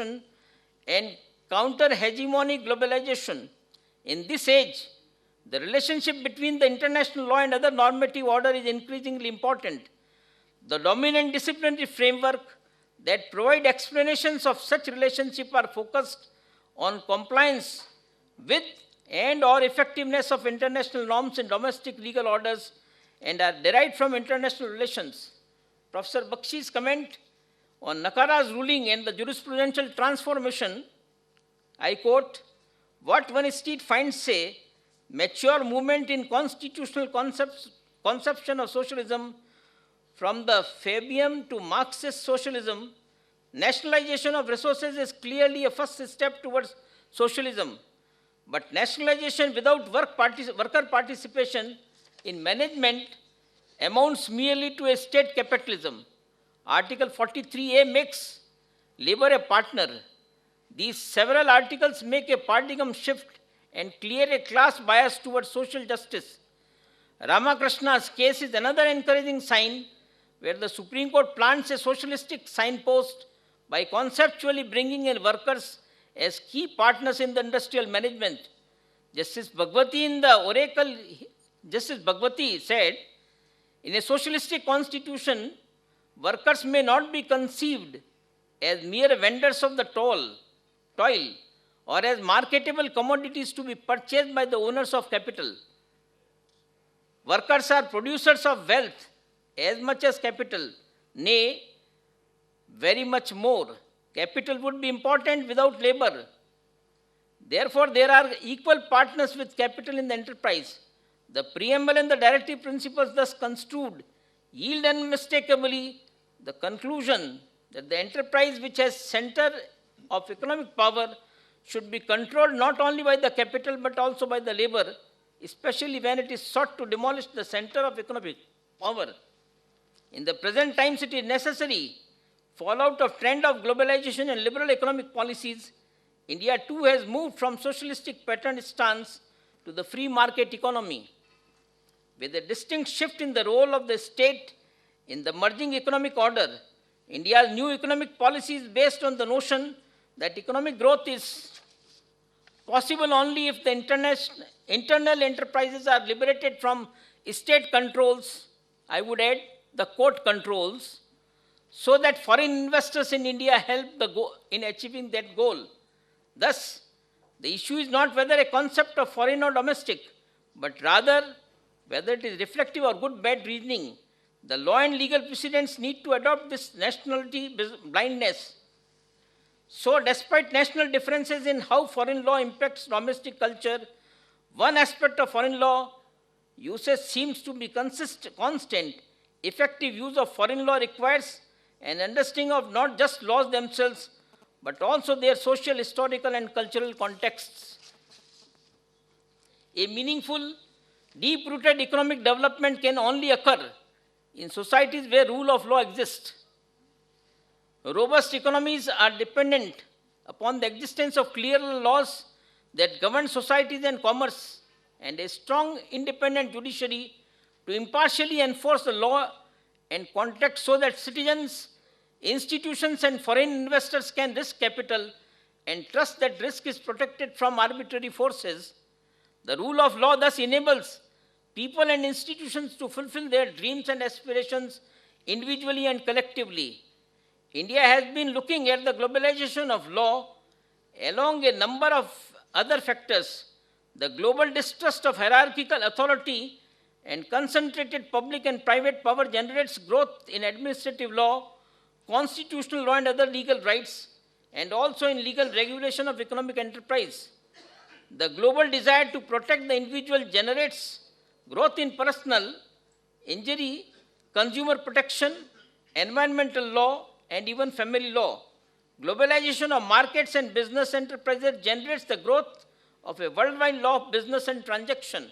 and counter-hegemonic globalization. In this age, the relationship between the international law and other normative order is increasingly important. The dominant disciplinary framework that provide explanations of such relationship are focused on compliance with and or effectiveness of international norms and domestic legal orders and are derived from international relations. Professor Bakshi's comment on Nakara's ruling and the jurisprudential transformation, I quote, "What one street finds say, mature movement in constitutional conception of socialism from the Fabian to Marxist socialism, nationalization of resources is clearly a first step towards socialism. But nationalization without worker participation in management amounts merely to a state capitalism. Article 43A makes labor a partner. These several articles make a paradigm shift and clear a class bias towards social justice. Ramakrishna's case is another encouraging sign where the Supreme Court plants a socialistic signpost by conceptually bringing in workers as key partners in the industrial management. Justice Bhagwati said, in a socialistic constitution, workers may not be conceived as mere vendors of the toil or as marketable commodities to be purchased by the owners of capital. Workers are producers of wealth as much as capital, nay, very much more. Capital would be important without labor. Therefore, there are equal partners with capital in the enterprise. The preamble and the directive principles thus construed yield unmistakably the conclusion that the enterprise which has center of economic power should be controlled not only by the capital but also by the labor, especially when it is sought to demolish the center of economic power. In the present times, it is necessary, fallout of trend of globalization and liberal economic policies, India too has moved from socialistic pattern stance to the free market economy. With a distinct shift in the role of the state in the merging economic order, India's new economic policy is based on the notion that economic growth is possible only if the internal enterprises are liberated from state controls, I would add the court controls, so that foreign investors in India help in achieving that goal. Thus, the issue is not whether a concept of foreign or domestic, but rather whether it is reflective or good bad reasoning. The law and legal precedents need to adopt this nationality blindness. So, despite national differences in how foreign law impacts domestic culture, one aspect of foreign law usage seems to be constant. Effective use of foreign law requires an understanding of not just laws themselves, but also their social, historical, and cultural contexts. A meaningful, deep-rooted economic development can only occur in societies where rule of law exists. Robust economies are dependent upon the existence of clear laws that govern societies and commerce, and a strong, independent judiciary to impartially enforce the law and contract so that citizens, institutions, and foreign investors can risk capital and trust that risk is protected from arbitrary forces. The rule of law thus enables people and institutions to fulfill their dreams and aspirations individually and collectively. India has been looking at the globalization of law along a number of other factors. The global distrust of hierarchical authority and concentrated public and private power generates growth in administrative law, constitutional law and other legal rights, and also in legal regulation of economic enterprise. The global desire to protect the individual generates growth in personal injury, consumer protection, environmental law, and even family law. Globalization of markets and business enterprises generates the growth of a worldwide law of business and transaction.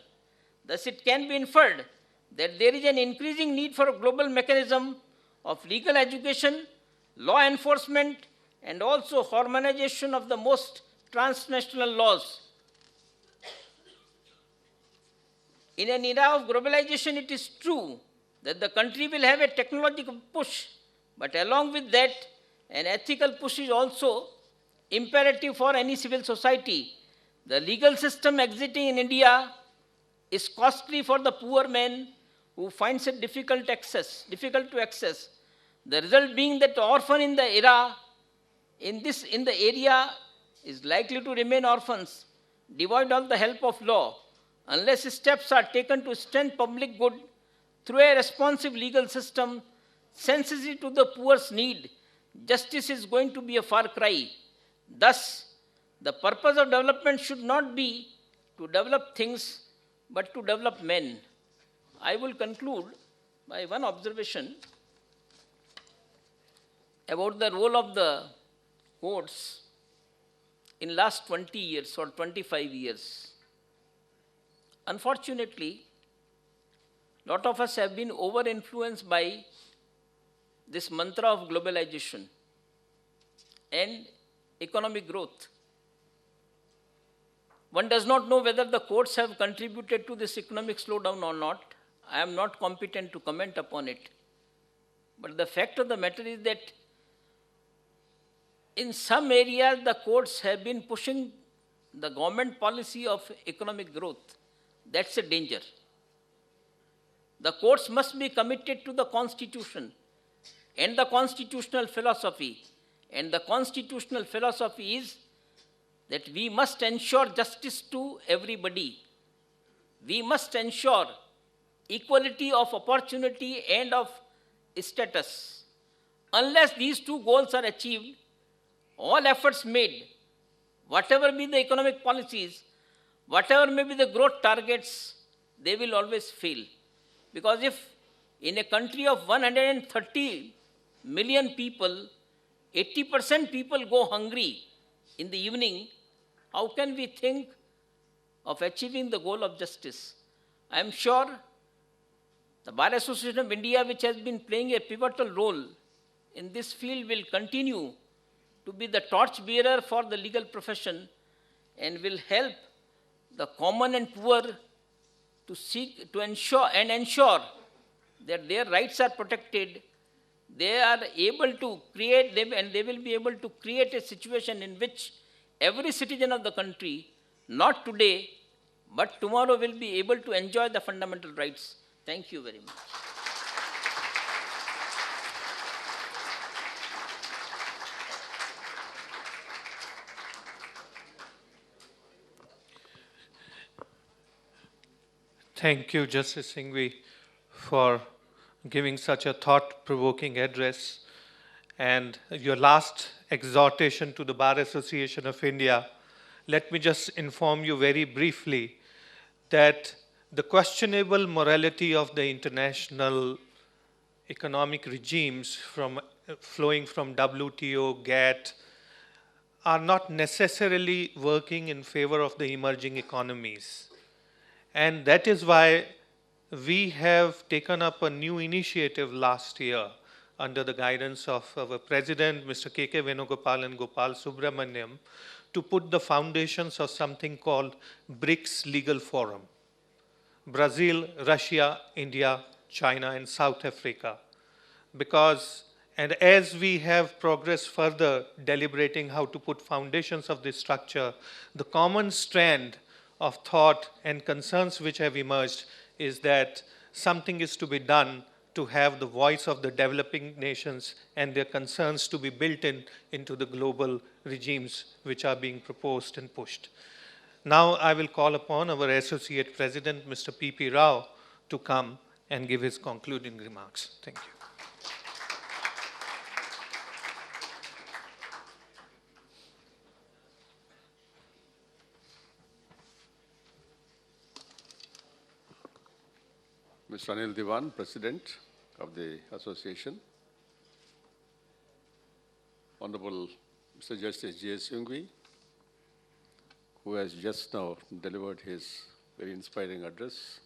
Thus, it can be inferred that there is an increasing need for a global mechanism of legal education, law enforcement, and also harmonization of the most transnational laws. In an era of globalization, it is true that the country will have a technological push, but along with that, an ethical push is also imperative for any civil society. The legal system existing in India is costly for the poor man who finds it difficult to access. The result being that the orphan in the area is likely to remain orphans, devoid of the help of law, unless steps are taken to strengthen public good through a responsive legal system sensitive to the poor's need. Justice is going to be a far cry. Thus, the purpose of development should not be to develop things, but to develop men. I will conclude by one observation about the role of the courts in last 20 years or 25 years. Unfortunately, a lot of us have been over-influenced by this mantra of globalization and economic growth. One does not know whether the courts have contributed to this economic slowdown or not. I am not competent to comment upon it. But the fact of the matter is that in some areas, the courts have been pushing the government policy of economic growth. That's a danger. The courts must be committed to the Constitution and the constitutional philosophy. And the constitutional philosophy is that we must ensure justice to everybody. We must ensure equality of opportunity and of status. Unless these two goals are achieved, all efforts made, whatever be the economic policies, whatever may be the growth targets, they will always fail. Because if in a country of 130 million people, 80% people go hungry in the evening, how can we think of achieving the goal of justice? I am sure the Bar Association of India, which has been playing a pivotal role in this field, will continue to be the torchbearer for the legal profession and will help the common and poor to ensure that their rights are protected. They are able to create them, and they will be able to create a situation in which every citizen of the country, not today, but tomorrow, will be able to enjoy the fundamental rights. Thank you very much. Thank you, Justice Singhvi, for giving such a thought-provoking address. And your last exhortation to the Bar Association of India, let me just inform you very briefly that the questionable morality of the international economic regimes flowing from WTO, GATT, are not necessarily working in favor of the emerging economies. And that is why we have taken up a new initiative last year under the guidance of our president, Mr. K.K. Venugopal and Gopal Subramaniam, to put the foundations of something called BRICS Legal Forum. Brazil, Russia, India, China, and South Africa. And as we have progressed further deliberating how to put foundations of this structure, the common strand of thought and concerns which have emerged is that something is to be done to have the voice of the developing nations and their concerns to be built into the global regimes which are being proposed and pushed. Now I will call upon our Associate President, Mr. P.P. Rao, to come and give his concluding remarks. Thank you. Mr. Anil Diwan, President of the Association, Honorable Mr. Justice J.S. Singhvi, who has just now delivered his very inspiring address,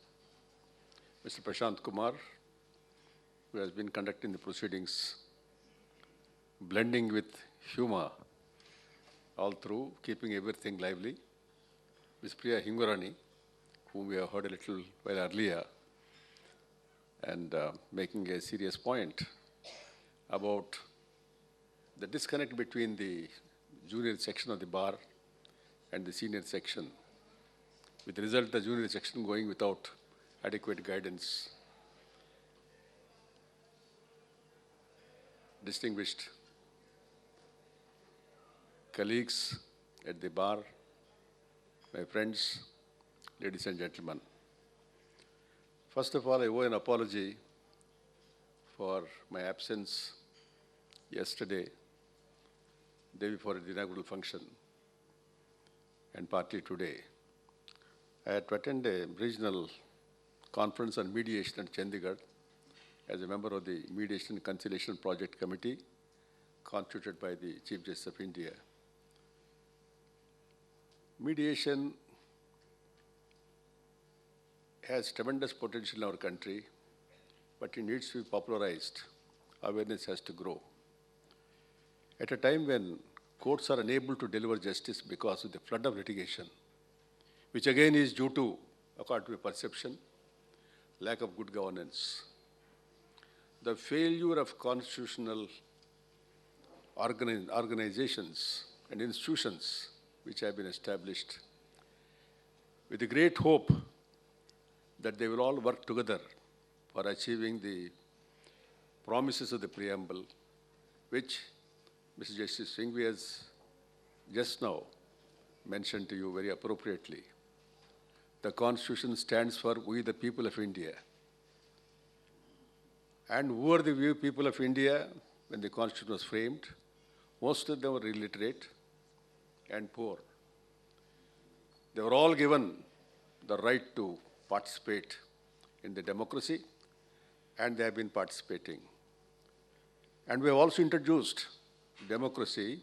Mr. Prashant Kumar, who has been conducting the proceedings, blending with humor all through, keeping everything lively, Ms. Priya Hingorani, whom we have heard a little while earlier, and making a serious point about the disconnect between the junior section of the bar and the senior section, with the result the junior section going without adequate guidance. Distinguished colleagues at the bar, my friends, ladies and gentlemen. First of all, I owe an apology for my absence yesterday, day before the inaugural function, and partly today. I had to attend a regional conference on mediation at Chandigarh as a member of the Mediation and Conciliation Project Committee constituted by the Chief Justice of India. Mediation has tremendous potential in our country, but it needs to be popularized. Awareness has to grow. At a time when courts are unable to deliver justice because of the flood of litigation, which again is due to, according to my perception, lack of good governance. The failure of constitutional organizations and institutions which have been established with the great hope that they will all work together for achieving the promises of the preamble, which Mr. Justice Singhvi has just now mentioned to you very appropriately. The Constitution stands for we the people of India. And who are the people of India when the Constitution was framed? Most of them were illiterate and poor. They were all given the right to participate in the democracy, and they have been participating. And we have also introduced democracy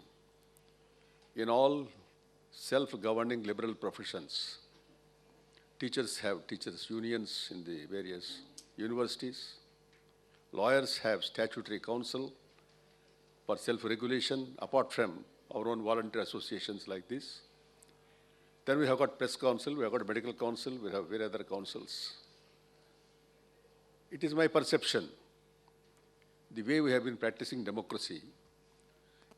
in all self-governing liberal professions. Teachers have teachers' unions in the various universities. Lawyers have statutory council for self-regulation, apart from our own voluntary associations like this. Then we have got press council, we have got medical council, we have various other councils. It is my perception, the way we have been practicing democracy,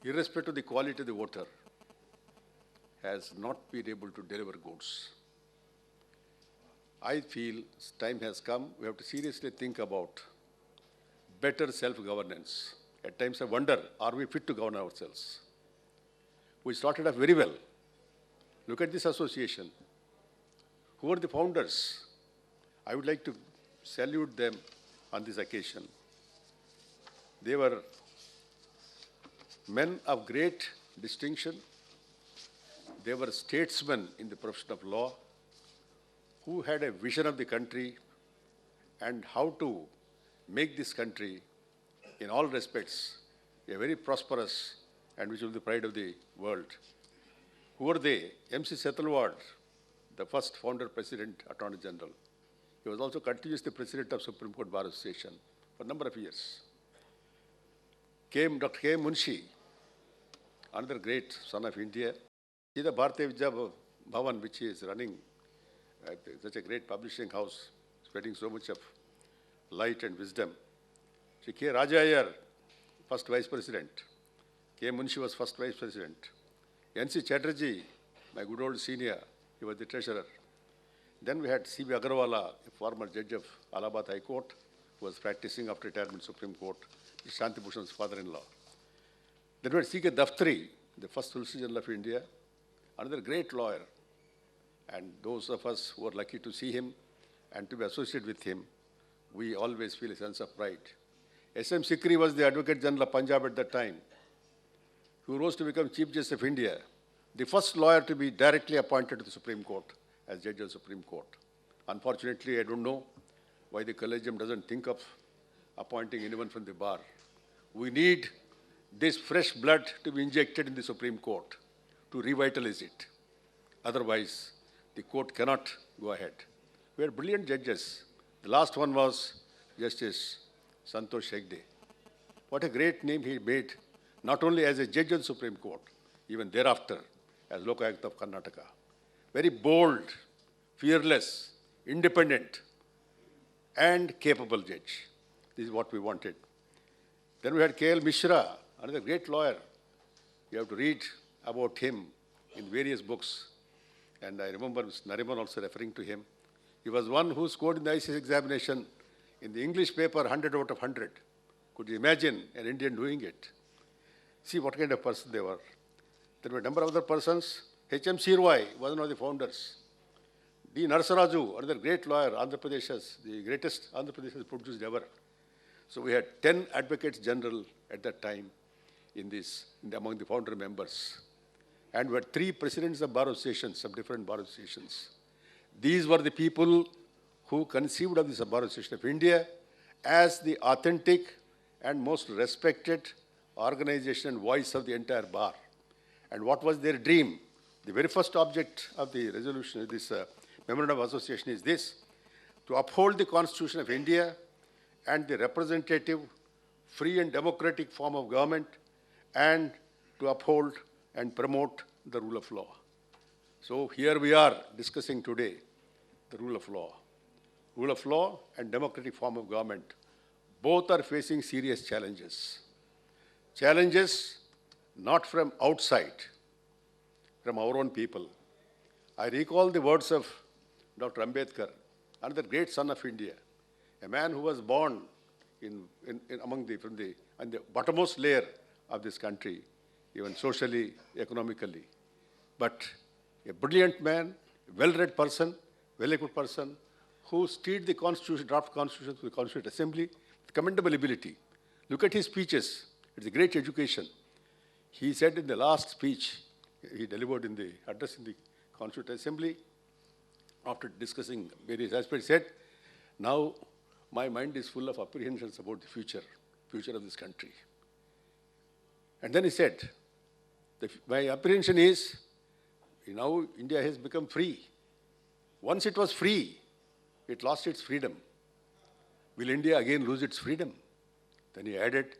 irrespective of the quality of the voter, has not been able to deliver goods. I feel time has come, we have to seriously think about better self-governance. At times I wonder, are we fit to govern ourselves? We started off very well. Look at this association. Who are the founders? I would like to salute them on this occasion. They were men of great distinction. They were statesmen in the profession of law who had a vision of the country and how to make this country, in all respects, a very prosperous and which will be the pride of the world. Who are they? M.C. Setalwad, the first founder, President, Attorney General. He was also continuously President of Supreme Court Bar Association for a number of years. Dr. K. Munshi, another great son of India. See the Bharatiya Vidya Bhavan, which he is running, such a great publishing house, spreading so much of light and wisdom. Shri K. Raja Iyer, first Vice President. K. Munshi was first Vice President. N.C. Chatterjee, my good old senior, he was the treasurer. Then we had C.B. Agarwala, a former judge of Allahabad High Court, who was practicing after retirement Supreme Court, Shanti Bhushan's father-in-law. Then we had C.K. Daftari, the first Solicitor General of India, another great lawyer. And those of us who are lucky to see him and to be associated with him, we always feel a sense of pride. S.M. Sikri was the Advocate General of Punjab at that time, who rose to become Chief Justice of India, the first lawyer to be directly appointed to the Supreme Court as Judge of the Supreme Court. Unfortunately, I don't know why the Collegium doesn't think of appointing anyone from the bar. We need this fresh blood to be injected in the Supreme Court to revitalize it. Otherwise, the court cannot go ahead. We are brilliant judges. The last one was Justice Santosh Hegde. What a great name he made, not only as a judge of the Supreme Court, even thereafter as Lokayukt of Karnataka. Very bold, fearless, independent, and capable judge. This is what we wanted. Then we had K.L. Mishra, another great lawyer. You have to read about him in various books. And I remember Mr. Nariman also referring to him. He was one who scored in the ICS examination in the English paper 100 out of 100. Could you imagine an Indian doing it? See what kind of person they were. There were a number of other persons. H.M. Sirwai was one of the founders. D. Narsaraju, another great lawyer, Andhra Pradesh's, the greatest Andhra Pradesh has produced ever. So we had 10 advocates general at that time among the founder members. And we had 3 presidents of bar associations, of different bar associations. These were the people who conceived of this Bar Association of India as the authentic and most respected organization and voice of the entire bar. And what was their dream? The very first object of the resolution, this memorandum of association is this: to uphold the Constitution of India and the representative, free and democratic form of government, and to uphold and promote the rule of law. So here we are discussing today the rule of law. Rule of law and democratic form of government, both are facing serious challenges. Challenges not from outside, from our own people. I recall the words of Dr. Ambedkar, another great son of India, a man who was born from the bottommost layer of this country, even socially, economically. But a brilliant man, well-read person, well-equipped person, who steered the Constitution, draft Constitution to the Constituent Assembly with commendable ability. Look at his speeches. It's a great education. He said in the last speech he delivered in the address in the Constituent Assembly, after discussing various aspects, he said, now my mind is full of apprehensions about the future of this country. And then he said, my apprehension is, now India has become free. Once it was free, it lost its freedom. Will India again lose its freedom? Then he added,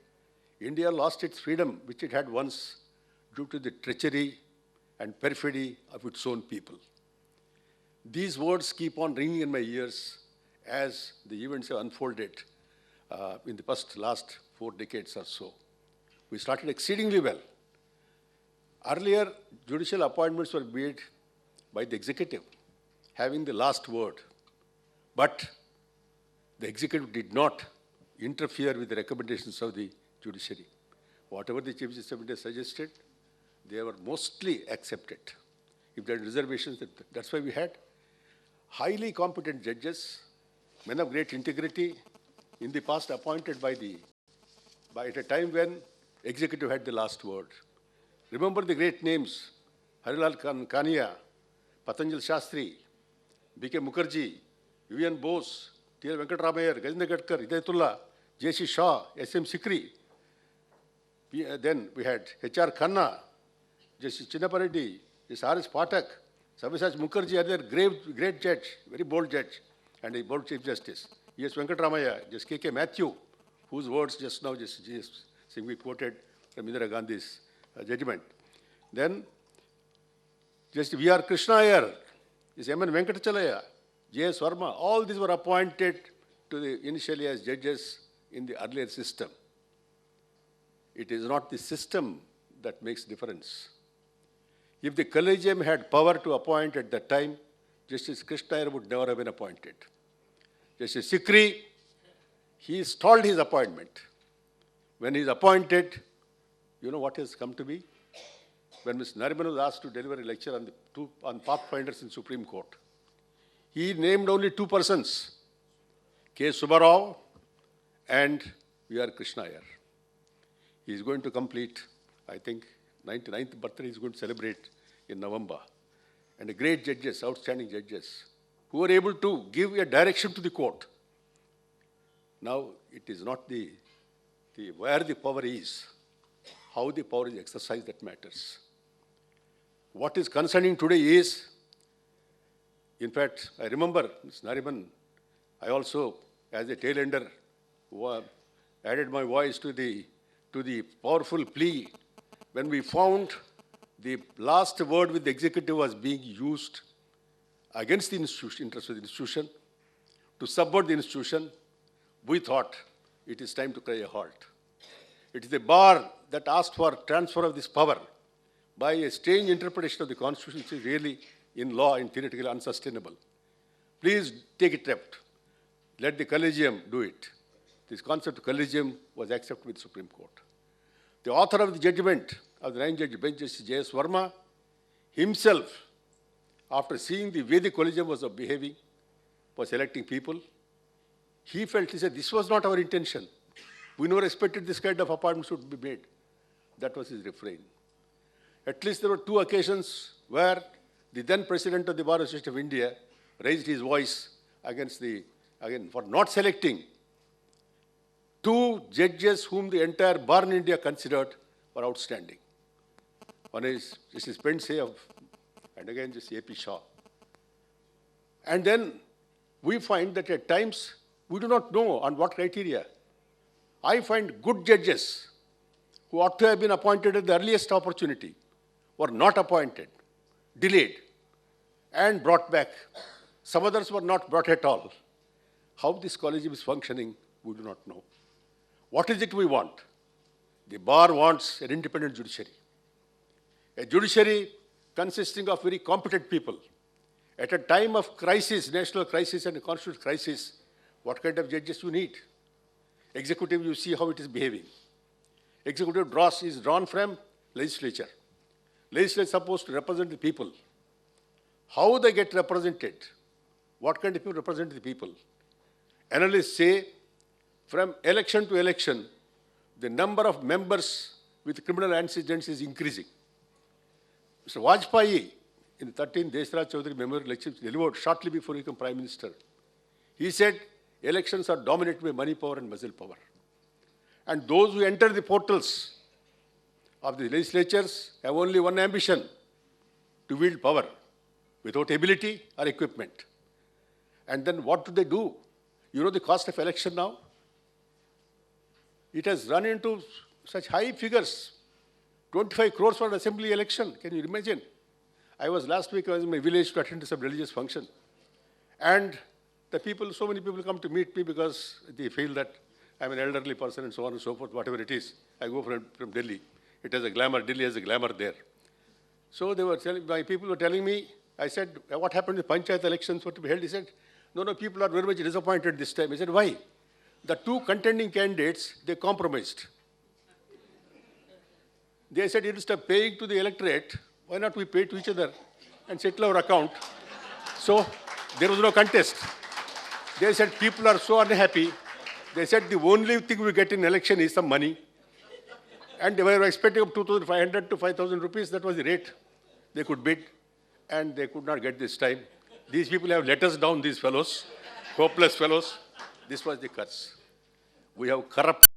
India lost its freedom, which it had once, due to the treachery and perfidy of its own people. These words keep on ringing in my ears as the events have unfolded in the last 4 decades or so. We started exceedingly well. Earlier, judicial appointments were made by the executive, having the last word. But the executive did not interfere with the recommendations of the judiciary. Whatever the Chief Justice of India suggested, they were mostly accepted. If there are reservations, that's why we had highly competent judges, men of great integrity, in the past appointed at a time when executive had the last word. Remember the great names: Harilal Kania, Patanjal Shastri, B.K. Mukherjee, U.N. Bose, T.L. Venkatramaiah, Gajendra Gadkar, Hidayatullah, J.C. Shaw, S.M. Sikri. Then we had H.R. Khanna, Justice Chinnapareddy, Justice R.S. Pathak, Sabyasachi Mukherjee, another great judge, very bold judge, and a bold Chief Justice. E.S. Venkatramaiah, Justice K.K. Matthew, whose words just now Justice G.S. Singhvi quoted from Indira Gandhi's judgment. Then Justice V.R. Krishna Iyer, Justice M.N. Venkatachalaya, J.S. Verma, all these were appointed initially as judges in the earlier system. It is not the system that makes difference. If the collegium had power to appoint at that time, Justice Krishna Iyer would never have been appointed. Justice Sikri, he stalled his appointment. When he is appointed, you know what has come to be? When Mr. Nariman was asked to deliver a lecture on pathfinders in Supreme Court, he named only 2 persons, K. Subbarao and V.R. Krishna Iyer. He is going to complete, I think, 99th birthday he is going to celebrate in November. And great judges, outstanding judges, who were able to give a direction to the court. Now, it is not where the power is, how the power is exercised that matters. What is concerning today is, in fact, I remember Ms. Nariman, I also, as a tail-ender, added my voice to the powerful plea when we found the last word with the executive was being used against the institution, interest of the institution, to subvert the institution. We thought it is time to cry a halt. It is the bar that asked for transfer of this power by a strange interpretation of the Constitution, which is really, in law and theoretically, unsustainable. Please take it left. Let the collegium do it. This concept of collegium was accepted with the Supreme Court. The author of the judgment of the 9-judge bench, Justice J.S. Verma, himself, after seeing the way the collegium was behaving, was electing people, he felt, he said, this was not our intention. We never expected this kind of appointments would be made. That was his refrain. At least there were 2 occasions where the then President of the Bar Association of India raised his voice against for not selecting 2 judges whom the entire bar in India considered were outstanding. One is Justice Pendse and again Justice A.P. Shaw. And then we find that at times we do not know on what criteria. I find good judges who ought to have been appointed at the earliest opportunity were not appointed, delayed, and brought back. Some others were not brought at all. How this collegium is functioning, we do not know. What is it we want? The bar wants an independent judiciary. A judiciary consisting of very competent people. At a time of crisis, national crisis and constitutional crisis, what kind of judges you need? Executive, you see how it is behaving. Executive is drawn from legislature. Legislature is supposed to represent the people. How they get represented? What kind of people represent the people? Analysts say, from election to election, the number of members with criminal antecedents is increasing. Mr. Vajpayee, in the 13th Deshraj Chaudhary Memorial Lecture delivered shortly before he became Prime Minister, he said, elections are dominated by money power and muscle power. And those who enter the portals of the legislatures have only one ambition, to wield power, without ability or equipment. And then what do? You know the cost of election now? It has run into such high figures. 25 crores for an assembly election. Can you imagine? I was last week, I was in my village to attend to some religious function. And the people, so many people come to meet me because they feel that I'm an elderly person and so on and so forth, whatever it is. I go from Delhi. It has a glamour, Delhi has a glamour there. So they were telling, my people were telling me, I said, what happened to Panchayat elections were to be held? He said, no, people are very much disappointed this time. I said, why? The 2 contending candidates, they compromised. They said, instead of paying to the electorate, why not we pay to each other and settle our account? So there was no contest. They said, people are so unhappy. They said, the only thing we get in election is some money. And they were expecting of 2,500 to 5,000 rupees. That was the rate they could bid. And they could not get this time. These people have let us down, these fellows, hopeless fellows. This was the curse. We have corrupt